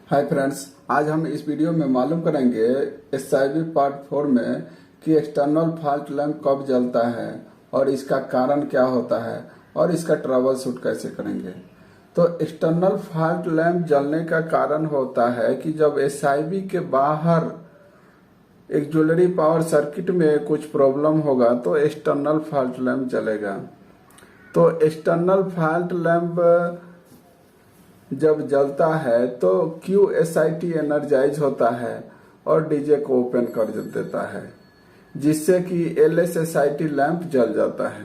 Hi friends, आज हम इस वीडियो में मालूम करेंगे SIB पार्ट 4 में कि एक्सटर्नल फॉल्ट लैंप कब जलता है और इसका कारण क्या होता है और इसका ट्रबल शूट कैसे करेंगे। तो एक्सटर्नल फॉल्ट लैंप जलने का कारण होता है कि जब SIB के बाहर एक ज्वेलरी पावर सर्किट में कुछ प्रॉब्लम होगा तो एक्सटर्नल फॉल्ट लैंप जलेगा। तो एक्सटर्नल फॉल्ट लैंप जब जलता है तो QSIT एनर्जाइज होता है और डीजे को ओपन कर देता है, जिससे कि LSSIT लैंप जल जाता है।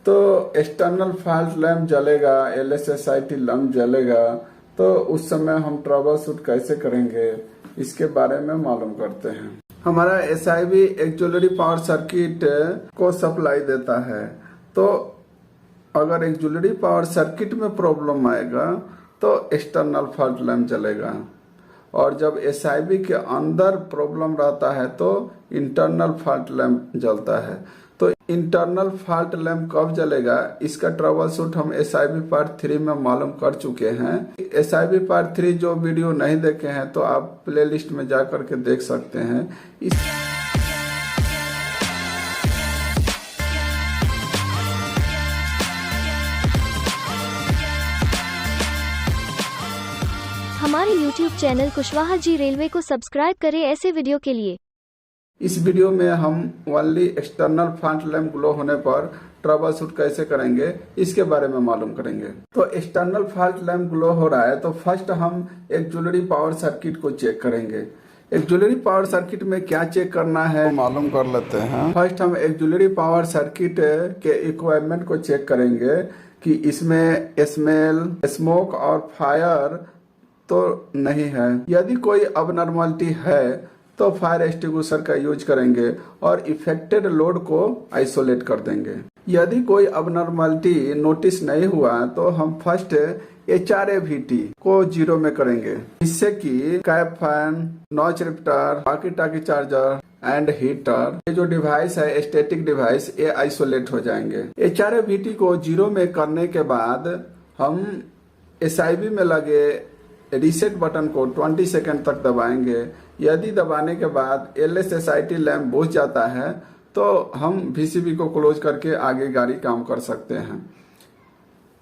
तो एक्सटर्नल फॉल्ट लैंप जलेगा, LSSIT लैंप जलेगा, तो उस समय हम ट्रबल शूट कैसे करेंगे इसके बारे में मालूम करते हैं। हमारा SIB एक ज्वेलरी पावर सर्किट को सप्लाई देता है। तो अगर एक ज्वेलरी पावर सर्किट में प्रॉब्लम आएगा तो एक्सटर्नल फॉल्ट लैंप जलेगा, और जब SIB के अंदर प्रॉब्लम रहता है तो इंटरनल फॉल्ट लैंप जलता है। तो इंटरनल फॉल्ट लैंप कब जलेगा इसका ट्रबल शूट हम SIB पार्ट 3 में मालूम कर चुके हैं। SIB पार्ट 3 जो वीडियो नहीं देखे हैं तो आप प्लेलिस्ट में जा करके देख सकते हैं। हमारे YouTube channel Kushwaha ji railway को सब्सक्राइब करें ऐसे वीडियो के लिए। इस वीडियो में हम only external fault lamp glow होने पर ट्रबल शूट कैसे करेंगे इसके बारे में मालूम करेंगे। तो एक्सटर्नल फॉल्ट लैंप ग्लो हो रहा है तो फर्स्ट हम एक ज्वेलरी पावर सर्किट को चेक करेंगे। एक ज्वेलरी पावर सर्किट में क्या चेक करना है मालूम कर लेते हैं। फर्स्ट हम एक ज्वेलरी पावर सर्किट के इक्विपमेंट को चेक करेंगे कि इसमें स्मेल, स्मोक और फायर तो नहीं है। यदि कोई अबनॉर्मलिटी है तो फायर एक्सटिंग्विशर का यूज करेंगे और इफेक्टेड लोड को आइसोलेट कर देंगे। यदि कोई अबनॉर्मलिटी नोटिस नहीं हुआ तो हम फर्स्ट HRAVT को 0 में करेंगे, जिससे कि cap fan, notch rifter, walkie talkie charger and heater, ये जो डिवाइस है स्टैटिक डिवाइस, ये आइसोलेट हो जाएंगे। HRAVT को 0 में करने के बाद हम SIB में लगे रीसेट बटन को 20 सेकंड तक दबाएंगे। यदि दबाने के बाद LSSIT लैंप बुझ जाता है तो हम VCB को क्लोज करके आगे गाड़ी काम कर सकते हैं।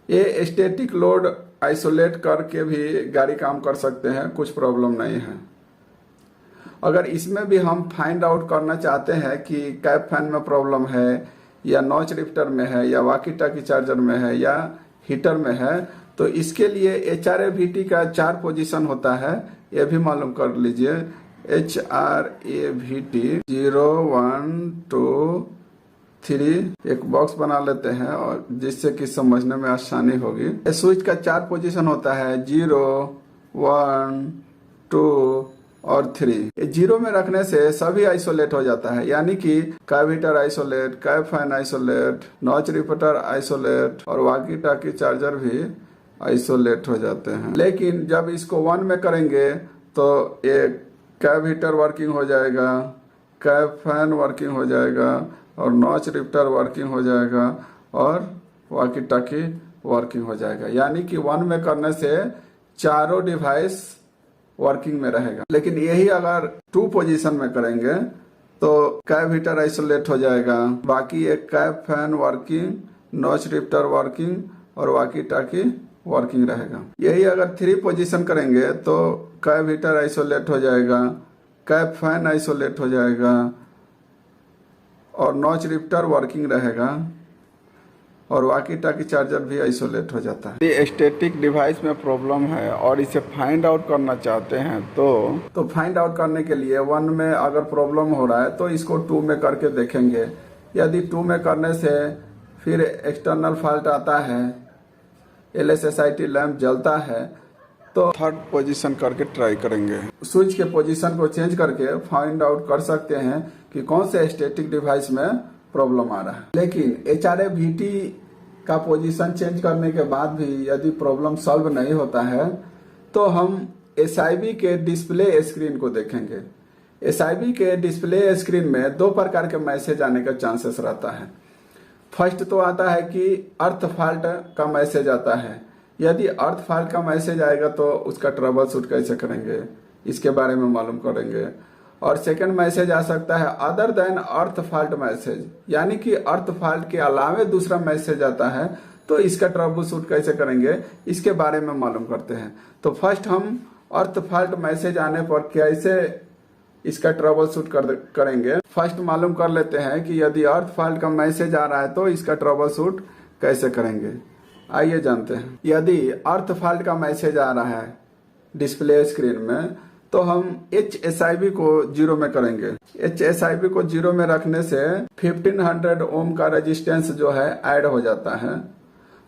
ये स्टैटिक लोड आइसोलेट करके भी गाड़ी काम कर सकते हैं, कुछ प्रॉब्लम नहीं है। अगर इसमें भी हम फाइंड आउट करना चाहते हैं कि कैप फैन में प्रॉब्लम है या नॉच रिफ्टर में है या वॉकी टॉकी चार्जर में है या हीटर में है, तो इसके लिए HRAVT का 4 पोजीशन होता है, ये भी मालूम कर लीजिए। HRAVT 0 1 2 3 एक बॉक्स बना लेते हैं और जिससे कि समझने में आसानी होगी। स्विच का 4 पोजीशन होता है, 0 1 2 और 3। 0 में रखने से सभी आइसोलेट हो जाता है, यानी कि cap heater isolate, cap fan isolate, notch rifter isolate और वॉकी टॉकी चार्जर भी आइसोलेट हो जाते हैं। लेकिन जब इसको 1 में करेंगे तो ये कैप हीटर वर्किंग हो जाएगा, कैप फैन वर्किंग हो जाएगा और नॉच रिफ्टर वर्किंग हो जाएगा और वॉकी टॉकी वर्किंग हो जाएगा। यानी कि 1 में करने से चारों डिवाइस वर्किंग में रहेगा। लेकिन यही अगर 2 पोजीशन में करेंगे तो कैप हीटर आइसोलेट हो जाएगा, बाकी एक cap fan working, notch rifter working और वॉकी टॉकी वर्किंग रहेगा। यही अगर 3 पोजीशन करेंगे तो कैप हीटर आइसोलेट हो जाएगा, कैप फैन आइसोलेट हो जाएगा और नॉच रिफ्टर वर्किंग रहेगा और वॉकी टॉकी चार्जर भी आइसोलेट हो जाता है। ये स्टैटिक डिवाइस में प्रॉब्लम है और इसे फाइंड आउट करना चाहते हैं तो फाइंड आउट करने के लिए 1 में अगर प्रॉब्लम हो रहा है तो इसको 2 में करके देखेंगे। यदि 2 में करने से फिर एक्सटर्नल फॉल्ट आता है, LSSIT लैंप जलता है, तो 3rd पोजीशन करके ट्राई करेंगे। स्विच के पोजीशन को चेंज करके फाइंड आउट कर सकते हैं कि कौन से स्टैटिक डिवाइस में प्रॉब्लम आ रहा है। लेकिन HRAVT का पोजीशन चेंज करने के बाद भी यदि प्रॉब्लम सॉल्व नहीं होता है तो हम SIB के डिस्प्ले स्क्रीन को देखेंगे। SIB के डिस्प्ले स्क्रीन में 2 प्रकार के मैसेज आने का चांसेस रहता है। फर्स्ट तो आता है कि अर्थ फॉल्ट का मैसेज आता है, यदि अर्थ फॉल्ट का मैसेज आएगा तो उसका ट्रबल शूट कैसे करेंगे, इसके बारे में मालूम करेंगे। और सेकंड मैसेज आ सकता है अदर देन अर्थ फॉल्ट मैसेज, यानी कि अर्थ फॉल्ट के अलावे दूसरा मैसेज आता है, तो इसका ट्रबल शूट कैसे करेंगे, इसके बारे में मालूम करते हैं। तो फर्स्ट हम अर्थ फॉल्ट मैसेज आने पर कैसे इसका ट्रबल शूट करेंगे, फर्स्ट मालूम कर लेते हैं कि यदि अर्थ फॉल्ट का मैसेज आ रहा है तो इसका ट्रबल शूट कैसे करेंगे। आइए जानते हैं। यदि अर्थ फॉल्ट का मैसेज आ रहा है डिस्प्ले स्क्रीन में, तो हम HSIB को 0 में करेंगे। HSIB को 0 में रखने से 1500 ओम का रेजिस्टेंस जो है ऐड हो जाता है,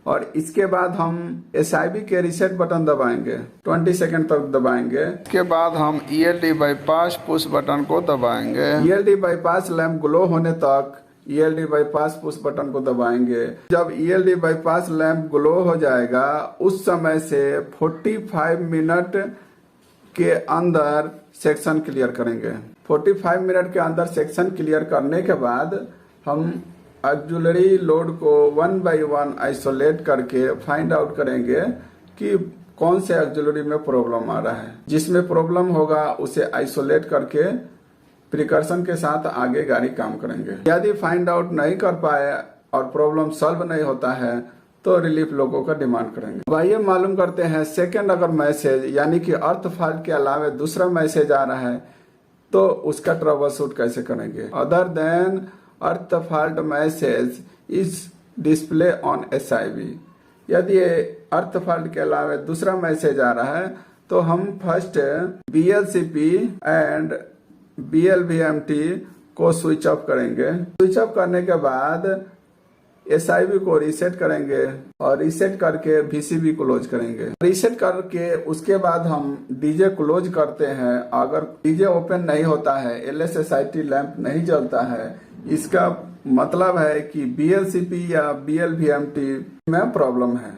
और इसके बाद हम SIB के रीसेट बटन दबाएंगे, 20 सेकंड तक दबाएंगे। इसके बाद हम ELD बाईपास पुश बटन को दबाएंगे। ELD बाईपास लैंप ग्लो होने तक ELD बाईपास पुश बटन को दबाएंगे। जब ELD बाईपास लैंप ग्लो हो जाएगा, उस समय से 45 मिनट के अंदर सेक्शन क्लियर करेंगे। 45 मिनट के अंदर सेक्शन क्लियर करने के बाद हम ऑक्सिलरी लोड को 1 बाय 1 आइसोलेट करके फाइंड आउट करेंगे कि कौन से ऑक्सिलरी में प्रॉब्लम आ रहा है। जिसमें प्रॉब्लम होगा उसे आइसोलेट करके प्रिकॉशन के साथ आगे गाड़ी काम करेंगे। यदि फाइंड आउट नहीं कर पाए और प्रॉब्लम सॉल्व नहीं होता है तो रिलीफ लोगों का डिमांड करेंगे। अब आइए मालूम करते हैं सेकंड अगर मैसेज यानी कि अर्थ फॉल्ट के अलावा दूसरा मैसेज आ रहा है तो उसका ट्रबल शूट कैसे करेंगे। Other than earth fault message is display on SIB। यदि अर्थ फॉल्ट के अलावा दूसरा मैसेज आ रहा है तो हम फर्स्ट BLCP एंड BLVMT को स्विच ऑफ करेंगे। स्विच ऑफ करने के बाद SIB को रीसेट करेंगे और रीसेट करके VCB क्लोज करेंगे। रीसेट करके उसके बाद हम DJ क्लोज करते हैं। अगर DJ ओपन नहीं होता है, LSSIT लैंप नहीं जलता है, इसका मतलब है कि BLCP या BLVMT में प्रॉब्लम है,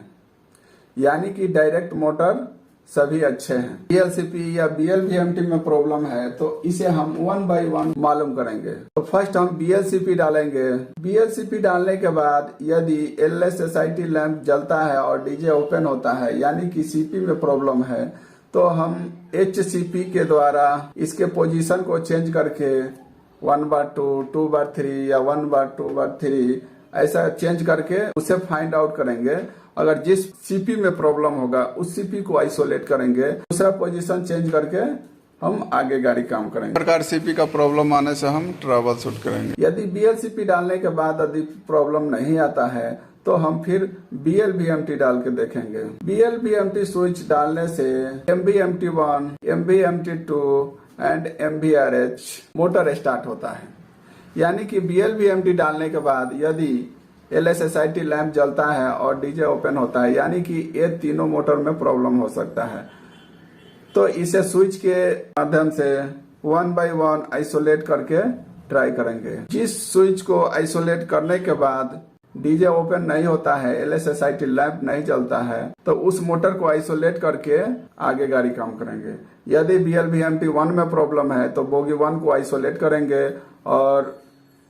यानी कि डायरेक्ट मोटर सभी अच्छे हैं। BLCP या BLVMT में प्रॉब्लम है तो इसे हम 1 बाय 1 मालूम करेंगे। तो फर्स्ट हम BLCP डालेंगे। BLCP डालने के बाद यदि LSSIT लैंप जलता है और DJ ओपन होता है, यानी कि CP में प्रॉब्लम है, तो हम HCP के द्वारा इसके पोजीशन को चेंज करके 1/2, 2/3 या 1/2/3 ऐसा चेंज करके उसे फाइंड आउट करेंगे। अगर जिस CP में प्रॉब्लम होगा उस CP को आइसोलेट करेंगे, दूसरा पोजीशन चेंज करके हम आगे गाड़ी काम करेंगे। प्रकार CP का प्रॉब्लम आने से हम ट्रबल शूट करेंगे। यदि BLCP डालने के बाद यदि प्रॉब्लम नहीं आता है तो हम फिर BLVMT डाल के देखेंगे। BLVMT स्विच डालने से MVMT1, MVMT2 and MVRH motor start होता है। यानी कि BLVMT डालने के बाद यदि LSSIT लैंप जलता है और DJ ओपन होता है, यानी कि ये तीनों मोटर में प्रॉब्लम हो सकता है, तो इसे स्विच के माध्यम से 1 बाय 1 आइसोलेट करके ट्राई करेंगे। जिस स्विच को आइसोलेट करने के बाद DJ ओपन नहीं होता है, LSSIT लैंप नहीं जलता है, तो उस मोटर को आइसोलेट करके आगे गाड़ी काम करेंगे। यदि BLVMT 1 में प्रॉब्लम है तो बोगी 1 को आइसोलेट करेंगे और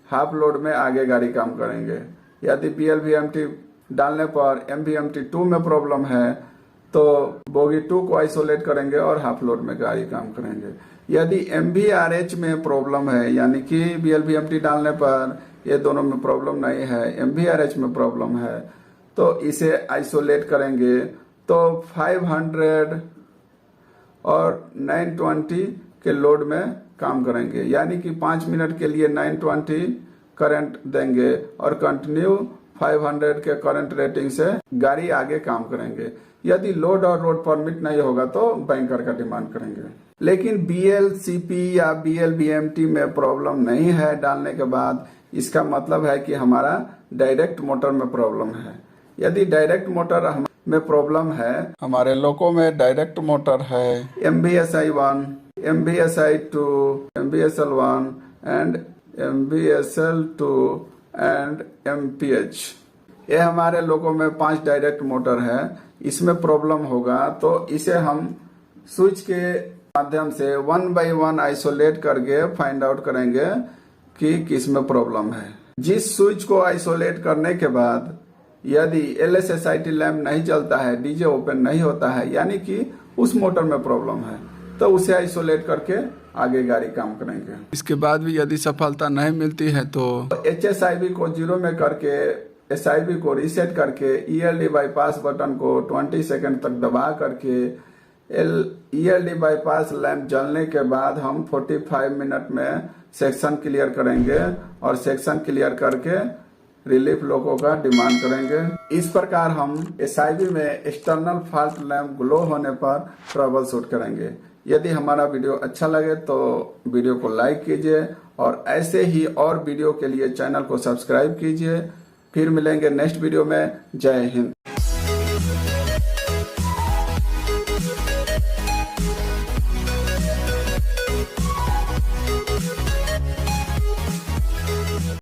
हाफ लोड में आगे गाड़ी काम करेंगे। यदि BLVMT डालने पर MVMT2 में प्रॉब्लम है तो बोगी 2 को आइसोलेट करेंगे और हाफ लोड में गाड़ी काम करेंगे। यदि MVRH में प्रॉब्लम है, यानी कि BLVMT डालने पर ये दोनों में प्रॉब्लम नहीं है, MVRH में प्रॉब्लम है, तो इसे आइसोलेट करेंगे। तो 500 और 920 के लोड में काम करेंगे, यानी कि 5 मिनट के लिए 920 करंट देंगे और कंटिन्यू 500 के करंट रेटिंग से गाड़ी आगे काम करेंगे। यदि लोड और रोड परमिट नहीं होगा तो बैंकर का डिमांड करेंगे। लेकिन BLCP या BLVMT में प्रॉब्लम नहीं है डालने के बाद, इसका मतलब है कि हमारा डायरेक्ट मोटर में प्रॉब्लम है। यदि डायरेक्ट मोटर में प्रॉब्लम है, हमारे लोगों में डायरेक्ट मोटर है MVSI1, MVSI2, MVSL1 and MVSL2 and MPH। ये हमारे लोगों में 5 डायरेक्ट मोटर है। इसमें प्रॉब्लम होगा तो इसे हम स्विच के माध्यम से 1 बाय 1 आइसोलेट करके फाइंड आउट करेंगे कि किस में प्रॉब्लम है। जिस स्विच को आइसोलेट करने के बाद यदि LSSIT लैंप नहीं चलता है, डीजे ओपन नहीं होता है, यानी कि उस मोटर में प्रॉब्लम है, तो उसे आइसोलेट करके आगे गाड़ी काम करेंगे। इसके बाद भी यदि सफलता नहीं मिलती है तो HSIV को 0 में करके SIV को रीसेट करके ELD बाईपास बटन को 20 सेकंड तक दबा करके ELD बाईपास लैंप जलने के बाद हम 45 मिनट में सेक्शन क्लियर करेंगे और सेक्शन क्लियर करके रिलीफ लोगों का डिमांड करेंगे। इस प्रकार हम SIV में एक्सटर्नल फॉल्ट लैंप ग्लो होने पर ट्रबल शूट करेंगे। यदि हमारा वीडियो अच्छा लगे तो वीडियो को लाइक कीजिए और ऐसे ही और वीडियो के लिए चैनल को सब्सक्राइब कीजिए। फिर मिलेंगे नेक्स्ट वीडियो में। जय हिंद।